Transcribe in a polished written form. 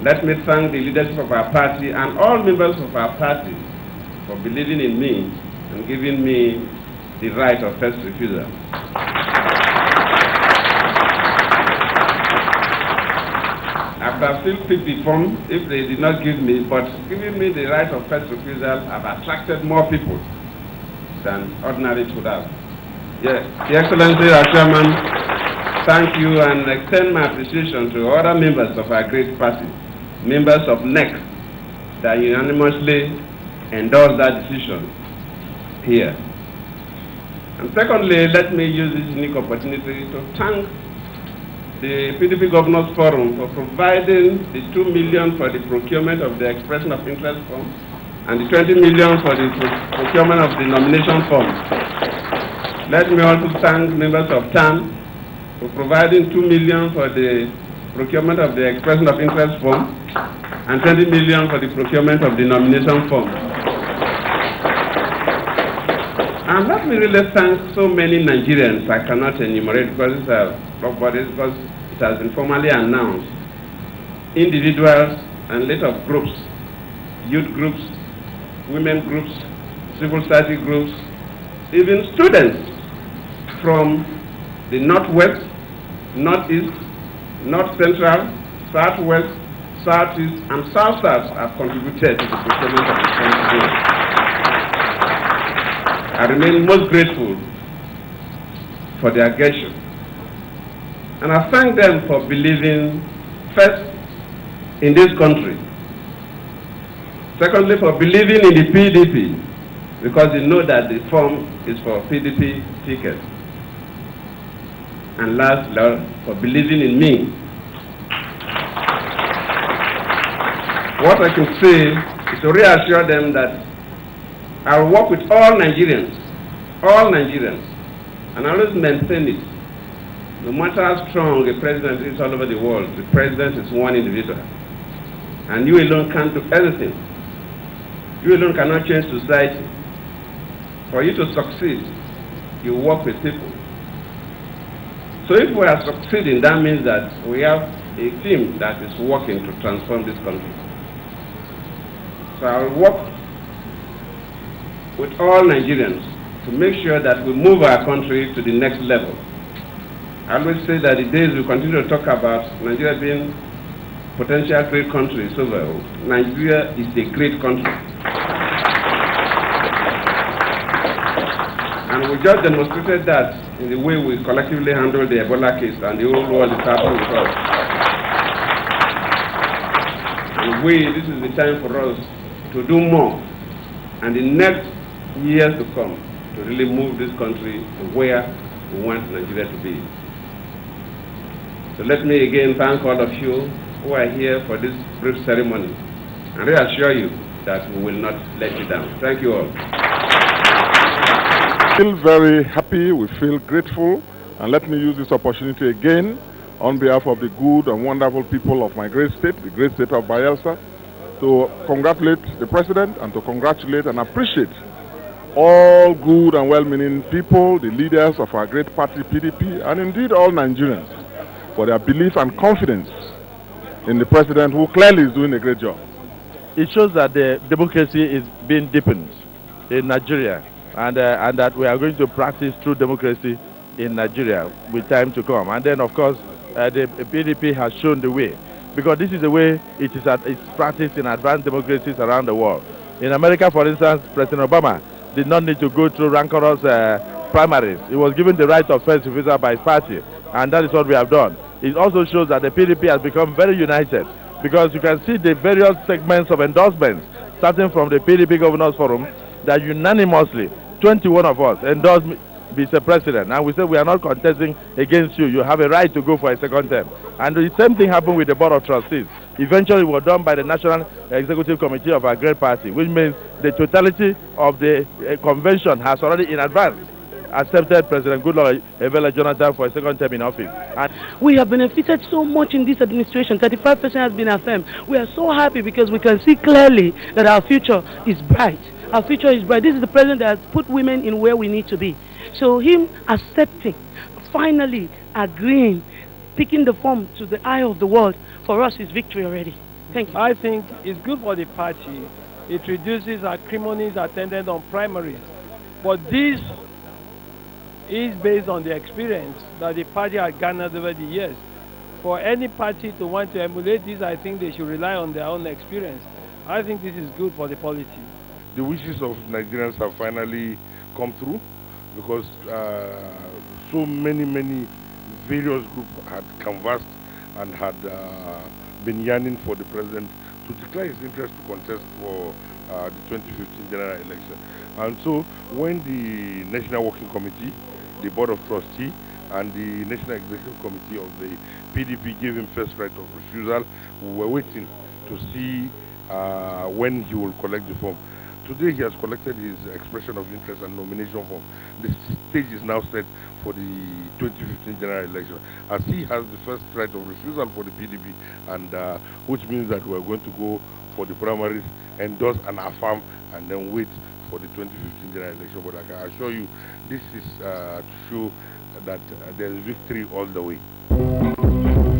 Let me thank the leadership of our party and all members of our party for believing in me and giving me the right of first refusal. After I've still picked the form, if they did not give me, but giving me the right of first refusal, have attracted more people than ordinary would have. Yes, Your Excellency, our Chairman, thank you and extend my appreciation to other members of our great party, members of NEC, that unanimously endorsed that decision here. And secondly, let me use this unique opportunity to thank the PDP Governors Forum for providing the 2 million for the procurement of the expression of interest form and the 20 million for the procurement of the nomination form. Let me also thank members of TAN for providing 2 million for the procurement of the expression of interest form and 20 million for the procurement of the nomination form. And let me really thank so many Nigerians I cannot enumerate because it has been formally announced. Individuals and later groups, youth groups, women groups, civil society groups, even students from the Northwest, Northeast, North Central, Southwest, Southeast, and South-South have contributed to the procurement of the country. I remain most grateful for their gesture. And I thank them for believing, first, in this country. Secondly, for believing in the PDP, because they know that the form is for PDP tickets. And last, Lord, for believing in me. What I can say is to reassure them that I will work with all Nigerians, and I always maintain it. No matter how strong a president is all over the world, the president is one individual. And you alone can't do anything. You alone cannot change society. For you to succeed, you work with people. So if we are succeeding, that means that we have a team that is working to transform this country. So I will work with all Nigerians to make sure that we move our country to the next level. I always say that the days we continue to talk about Nigeria being potential great country is over. Nigeria is a great country. And we just demonstrated that in the way we collectively handled the Ebola case, and the whole world is happy with us. And this is the time for us to do more, and the next years to come, to really move this country to where we want Nigeria to be. So let me again thank all of you who are here for this brief ceremony, and reassure you that we will not let you down. Thank you all. We feel very happy, we feel grateful, and let me use this opportunity again on behalf of the good and wonderful people of my great state, the great state of Bayelsa, to congratulate the President and to congratulate and appreciate all good and well-meaning people, the leaders of our great party, PDP, and indeed all Nigerians, for their belief and confidence in the President, who clearly is doing a great job. It shows that the democracy is being deepened in Nigeria, and that we are going to practice true democracy in Nigeria with time to come. And then, of course, the PDP has shown the way, because this is the way it's practiced in advanced democracies around the world. In America, for instance, President Obama did not need to go through rancorous primaries. He was given the right of first refusal by his party, and that is what we have done. It also shows that the PDP has become very united, because you can see the various segments of endorsements, starting from the PDP Governors Forum, that unanimously, 21 of us endorsed Mr. President, and we said we are not contesting against you. You have a right to go for a second term. And the same thing happened with the Board of Trustees. Eventually, it was done by the National Executive Committee of our great party, which means the totality of the convention has already in advance accepted President Goodluck Ebele Jonathan for a second term in office. And we have benefited so much in this administration. 35% has been affirmed. We are so happy because we can see clearly that our future is bright. Our future is bright. This is the president that has put women in where we need to be. So him accepting, finally agreeing, picking the form to the eye of the world, for us is victory already. Thank you. I think it's good for the party. It reduces acrimonies attended on primaries. But this is based on the experience that the party has garnered over the years. For any party to want to emulate this, I think they should rely on their own experience. I think this is good for the polity. The wishes of Nigerians have finally come through because so many various groups had canvassed and had been yearning for the president to declare his interest to contest for the 2015 general election. And so when the National Working Committee, the Board of Trustees, and the National Executive Committee of the PDP gave him first right of refusal, we were waiting to see when he will collect the form. Today he has collected his expression of interest and nomination form. The stage is now set for the 2015 general election, as he has the first right of refusal for the PDP, and which means that we are going to go for the primaries, endorse and affirm, and then wait for the 2015 general election. But I can assure you, this is to show that there is victory all the way.